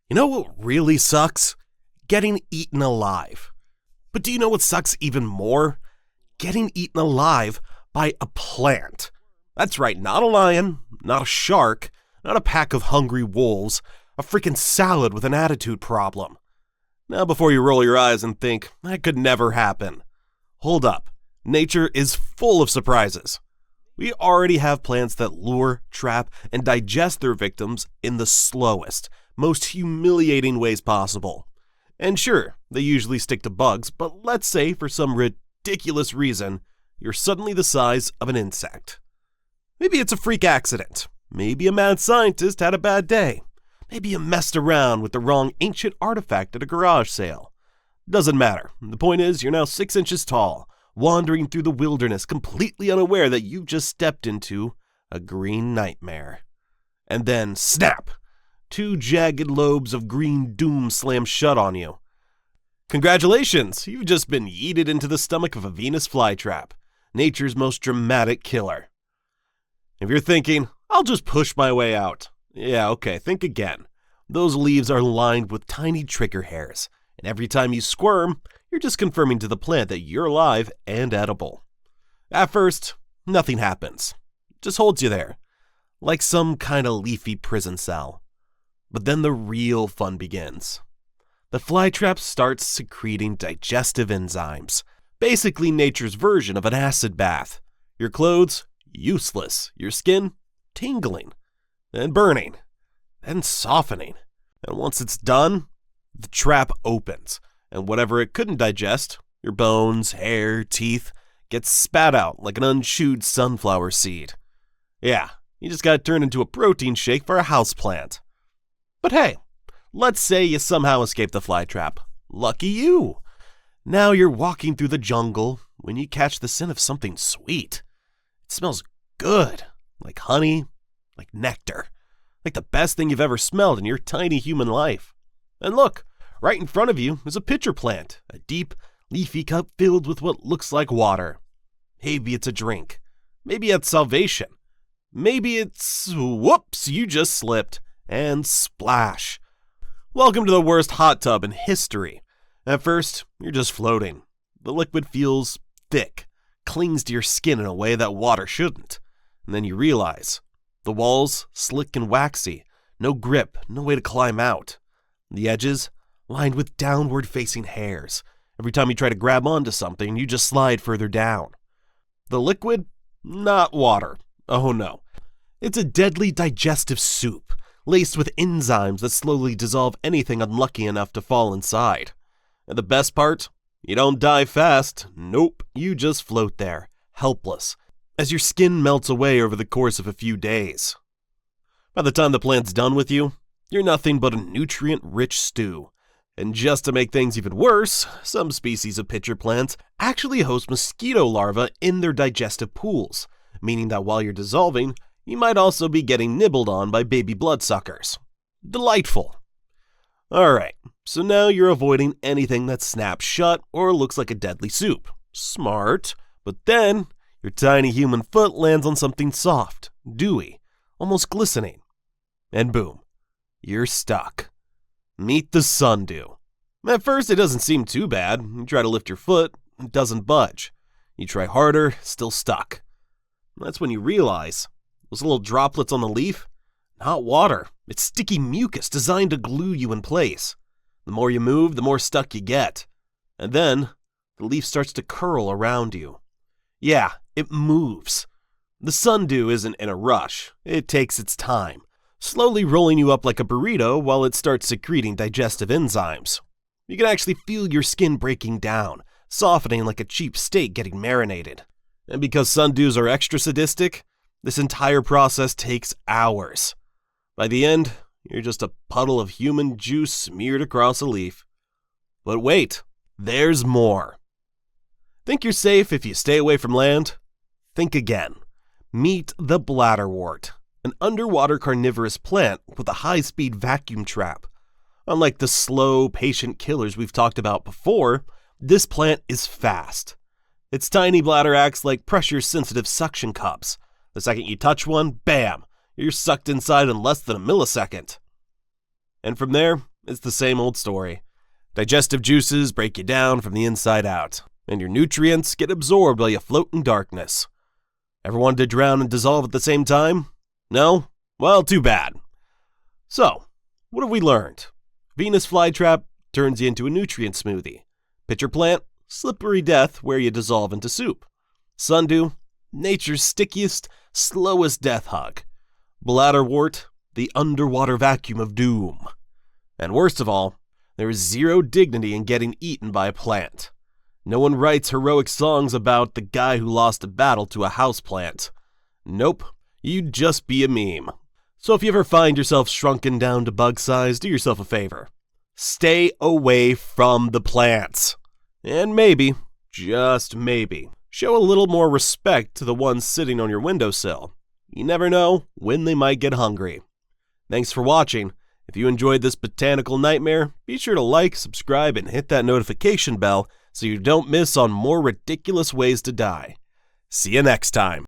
You know what really sucks? Getting eaten alive. But do you know what sucks even more? Getting eaten alive by a plant. That's right, not a lion, not a shark, not a pack of hungry wolves, a freaking salad with an attitude problem. Now before you roll your eyes and think, that could never happen. Hold up, nature is full of surprises. We already have plants that lure, trap, and digest their victims in the slowest, most humiliating ways possible. And sure, they usually stick to bugs, but let's say for some ridiculous reason, you're suddenly the size of an insect. Maybe it's a freak accident. Maybe a mad scientist had a bad day. Maybe you messed around with the wrong ancient artifact at a garage sale. Doesn't matter. The point is, you're now 6 inches tall, wandering through the wilderness completely unaware that you've just stepped into a green nightmare. And then, snap! 2 jagged lobes of green doom slam shut on you. Congratulations! You've just been yeeted into the stomach of a Venus flytrap, nature's most dramatic killer. If you're thinking, I'll just push my way out. Yeah, okay, think again. Those leaves are lined with tiny trigger hairs, and every time you squirm, you're just confirming to the plant that you're alive and edible. At first, nothing happens. It just holds you there, like some kind of leafy prison cell. But then the real fun begins. The flytrap starts secreting digestive enzymes, basically nature's version of an acid bath. Your clothes, useless. Your skin, tingling. Then burning. Then softening. And once it's done, the trap opens, and whatever it couldn't digest, your bones, hair, teeth, gets spat out like an unchewed sunflower seed. Yeah, you just got turned into a protein shake for a houseplant. But hey, let's say you somehow escaped the flytrap. Lucky you! Now you're walking through the jungle when you catch the scent of something sweet. It smells good, like honey, like nectar, like the best thing you've ever smelled in your tiny human life. And look, right in front of you is a pitcher plant, a deep, leafy cup filled with what looks like water. Maybe it's a drink. Maybe it's salvation. Maybe it's, whoops, you just slipped. And splash. Welcome to the worst hot tub in history. At first, you're just floating. The liquid feels thick, clings to your skin in a way that water shouldn't. And then you realize, the walls slick and waxy, no grip, no way to climb out. The edges lined with downward-facing hairs. Every time you try to grab onto something, you just slide further down. The liquid? Not water. Oh no. It's a deadly digestive soup, laced with enzymes that slowly dissolve anything unlucky enough to fall inside. And the best part? You don't die fast. Nope, you just float there, helpless, as your skin melts away over the course of a few days. By the time the plant's done with you, you're nothing but a nutrient-rich stew. And just to make things even worse, some species of pitcher plants actually host mosquito larvae in their digestive pools, meaning that while you're dissolving, you might also be getting nibbled on by baby bloodsuckers. Delightful. Alright, so now you're avoiding anything that snaps shut or looks like a deadly soup. Smart. But then, your tiny human foot lands on something soft, dewy, almost glistening. And boom, you're stuck. Meet the sundew. At first, it doesn't seem too bad. You try to lift your foot, it doesn't budge. You try harder, still stuck. That's when you realize those little droplets on the leaf, not water. It's sticky mucus designed to glue you in place. The more you move, the more stuck you get. And then, the leaf starts to curl around you. Yeah, it moves. The sundew isn't in a rush. It takes its time, slowly rolling you up like a burrito while it starts secreting digestive enzymes. You can actually feel your skin breaking down, softening like a cheap steak getting marinated. And because sundews are extra sadistic, this entire process takes hours. By the end, you're just a puddle of human juice smeared across a leaf. But wait, there's more. Think you're safe if you stay away from land? Think again. Meet the bladderwort, an underwater carnivorous plant with a high-speed vacuum trap. Unlike the slow, patient killers we've talked about before, this plant is fast. Its tiny bladder acts like pressure-sensitive suction cups. The second you touch one, bam, you're sucked inside in less than a millisecond. And from there, It's the same old story. Digestive juices break you down from the inside out, and your nutrients get absorbed while you float in darkness. Ever wanted to drown and dissolve at the same time? No? Well, too bad. So, what have we learned? Venus flytrap turns you into a nutrient smoothie. Pitcher plant, slippery death where you dissolve into soup. Sundew, nature's stickiest, slowest death hug. Bladderwort, the underwater vacuum of doom. And worst of all, there is zero dignity in getting eaten by a plant. No one writes heroic songs about the guy who lost a battle to a houseplant. Nope, you'd just be a meme. So if you ever find yourself shrunken down to bug size, do yourself a favor. Stay away from the plants. And maybe, just maybe, show a little more respect to the ones sitting on your windowsill. You never know when they might get hungry. Thanks for watching. If you enjoyed this botanical nightmare, be sure to like, subscribe, and hit that notification bell so you don't miss on more ridiculous ways to die. See you next time.